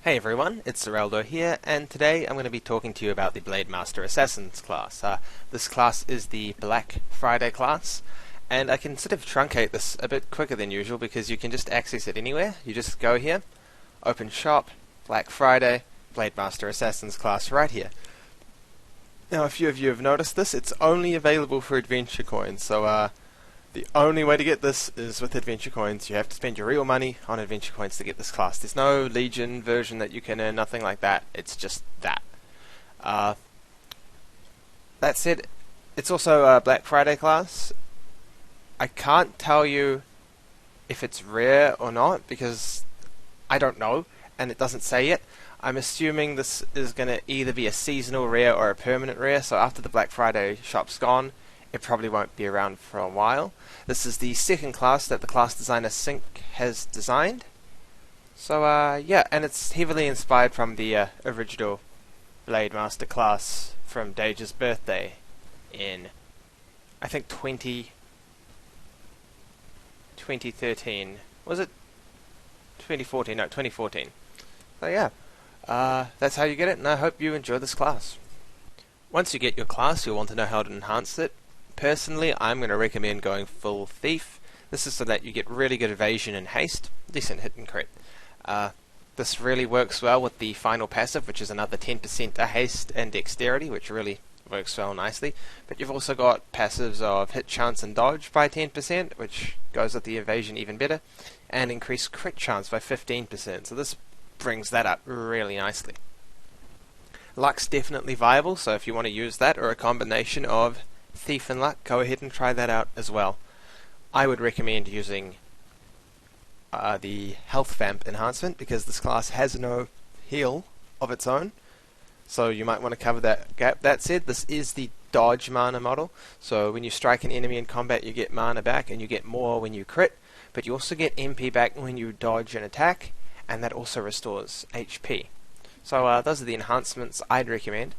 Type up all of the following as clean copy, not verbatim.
Hey everyone, it's Zeraldo here, and today I'm going to be talking to you about the Blademaster Assassin's class. This class is the Black Friday class, and I can sort of truncate this a bit quicker than usual because you can just access it anywhere. You just go here, open shop, Black Friday, Blademaster Assassin's class right here. Now a few of you have noticed this, it's only available for adventure coins, so the only way to get this is with adventure coins. You have to spend your real money on adventure coins to get this class. There's no Legion version that you can earn, nothing like that. It's just that. That said, it's also a Black Friday class. I can't tell you if it's rare or not because I don't know and it doesn't say yet. I'm assuming this is going to either be a seasonal rare or a permanent rare, so after the Black Friday shop's gone, it probably won't be around for a while. This is the second class that the class designer Sync has designed. So yeah, and it's heavily inspired from the original Blademaster class from Dage's birthday in, I think, 2013. Was it 2014? No, 2014. So yeah, that's how you get it, and I hope you enjoy this class. Once you get your class, you'll want to know how to enhance it. Personally, I'm going to recommend going full thief. This is so that you get really good evasion and haste, decent hit and crit. This really works well with the final passive, which is another 10% haste and dexterity, which really works well nicely. But you've also got passives of hit chance and dodge by 10%, which goes with the evasion even better, and increased crit chance by 15%. So this brings that up really nicely. Luck's definitely viable, so if you want to use that or a combination of Thief and Luck, go ahead and try that out as well. I would recommend using the Health Vamp enhancement because this class has no heal of its own, so you might want to cover that gap. That said, this is the dodge mana model, so when you strike an enemy in combat you get mana back and you get more when you crit, but you also get MP back when you dodge an attack, and that also restores HP. So those are the enhancements I'd recommend.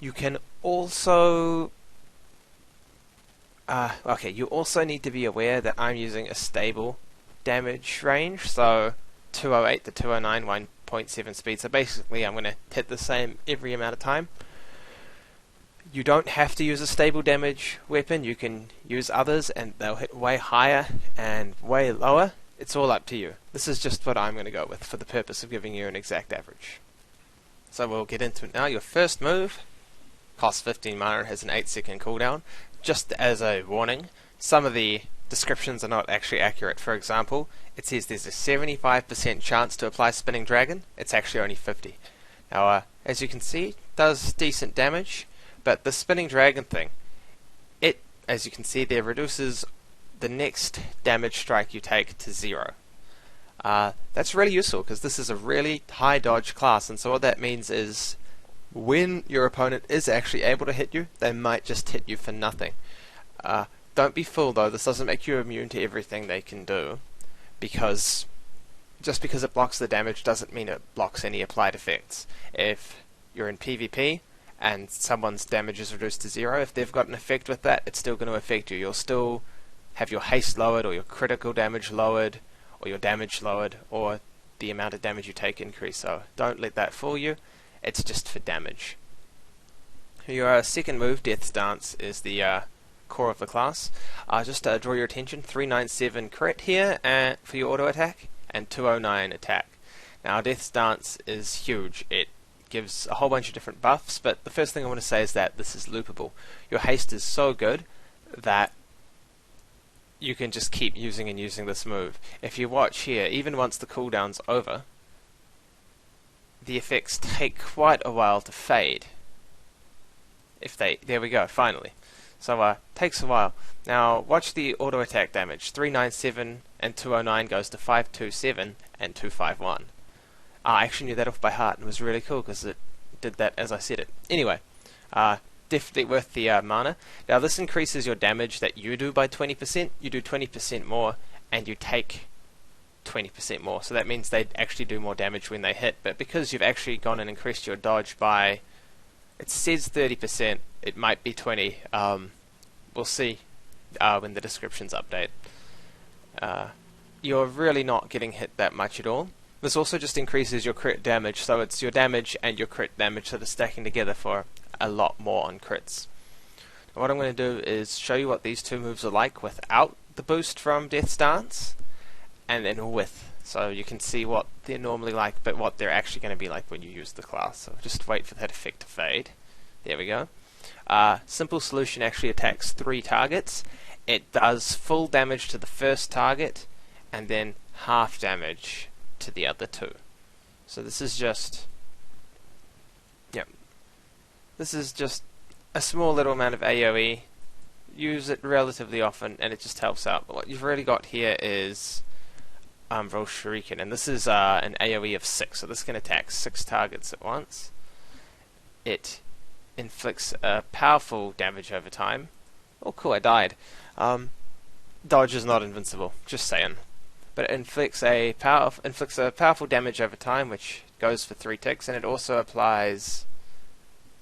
You can also you also need to be aware that I'm using a stable damage range, so 208 to 209, 1.7 speed, so basically I'm going to hit the same every amount of time. You don't have to use a stable damage weapon, you can use others and they'll hit way higher and way lower. It's all up to you. This is just what I'm going to go with for the purpose of giving you an exact average. So we'll get into it now. Your first move costs 15 mana and has an 8-second cooldown. Just as a warning, some of the descriptions are not actually accurate. For example, it says there's a 75% chance to apply Spinning Dragon. It's actually only 50. Now, as you can see, it does decent damage, but the Spinning Dragon thing, it, as you can see there, reduces the next damage strike you take to 0. That's really useful because this is a really high dodge class, and so what that means is when your opponent is actually able to hit you, they might just hit you for nothing. Don't be fooled though, this doesn't make you immune to everything they can do, because just because it blocks the damage doesn't mean it blocks any applied effects. If you're in PvP and someone's damage is reduced to 0, if they've got an effect with that, it's still going to affect you. You'll still have your haste lowered, or your critical damage lowered, or your damage lowered, or the amount of damage you take increase, so don't let that fool you. It's just for damage. Your second move, Death's Dance, is the core of the class. Just to draw your attention, 397 crit here for your auto attack, and 209 attack. Now Death's Dance is huge. It gives a whole bunch of different buffs, but the first thing I want to say is that this is loopable. Your haste is so good that you can just keep using and using this move. If you watch here, even once the cooldown's over, the effects take quite a while to fade. There we go, finally. So takes a while. Now watch the auto attack damage. 397 and 209 goes to 527 and 251. I actually knew that off by heart and it was really cool because it did that as I said it. Anyway, definitely worth the mana. Now this increases your damage that you do by 20%. You do 20% more and you take 20% more, so that means they actually do more damage when they hit, but because you've actually gone and increased your dodge by, it says 30%, it might be 20, we'll see when the descriptions update. You're really not getting hit that much at all. This also just increases your crit damage, so it's your damage and your crit damage that are stacking together for a lot more on crits. Now what I'm going to do is show you what these two moves are like without the boost from Death's Dance, and then with, so you can see what they're normally like, but what they're actually going to be like when you use the class. So just wait for that effect to fade. There we go. Simple Solution actually attacks 3 targets. It does full damage to the first target, and then half damage to the other 2. So this is just, this is just a small little amount of AoE. Use it relatively often, and it just helps out. But what you've really got here is Umbral Shuriken, and this is an AoE of 6, so this can attack 6 targets at once. It inflicts powerful damage over time. Oh cool, I died. Dodge is not invincible, just saying. But it inflicts a powerful damage over time, which goes for 3 ticks, and it also applies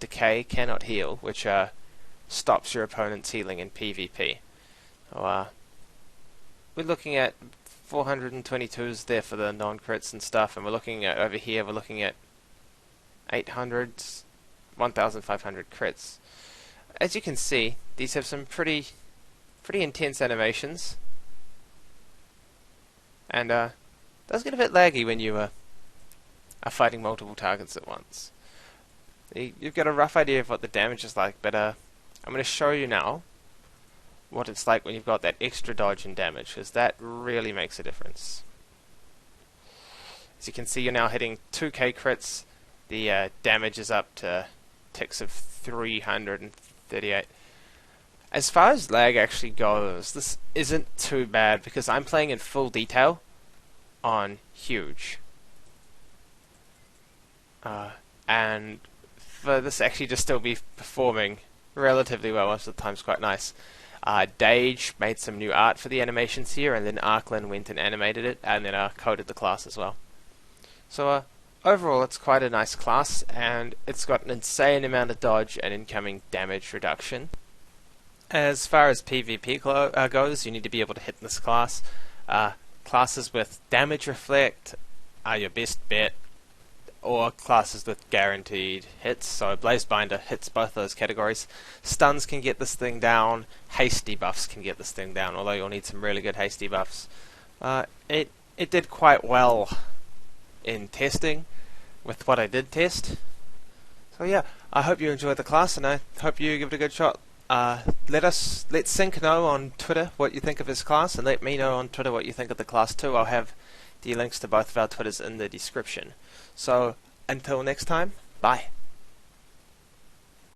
Decay, Cannot Heal, which stops your opponent's healing in PvP. So, we're looking at 422s there for the non-crits and stuff, and we're looking at, over here, we're looking at 800s, 1,500 crits. As you can see, these have some pretty intense animations. And does get a bit laggy when you are fighting multiple targets at once. You've got a rough idea of what the damage is like, but I'm going to show you now what it's like when you've got that extra dodge and damage, because that really makes a difference. As you can see, you're now hitting 2k crits. The damage is up to ticks of 338. As far as lag actually goes, this isn't too bad because I'm playing in full detail on huge. And for this actually just still be performing relatively well, most of the time it's quite nice. Dage made some new art for the animations here, and then Arklin went and animated it, and then coded the class as well. So overall it's quite a nice class, and it's got an insane amount of dodge and incoming damage reduction. As far as PvP goes, you need to be able to hit this class. Classes with damage reflect are your best bet, or classes with guaranteed hits. So Blazebinder hits both those categories. Stuns can get this thing down. Haste debuffs can get this thing down, although you'll need some really good haste debuffs. It did quite well in testing with what I did test. So yeah, I hope you enjoyed the class, and I hope you give it a good shot. Let Sync know on Twitter what you think of his class, and let me know on Twitter what you think of the class too. I'll have the links to both of our Twitters in the description. So until next time, bye.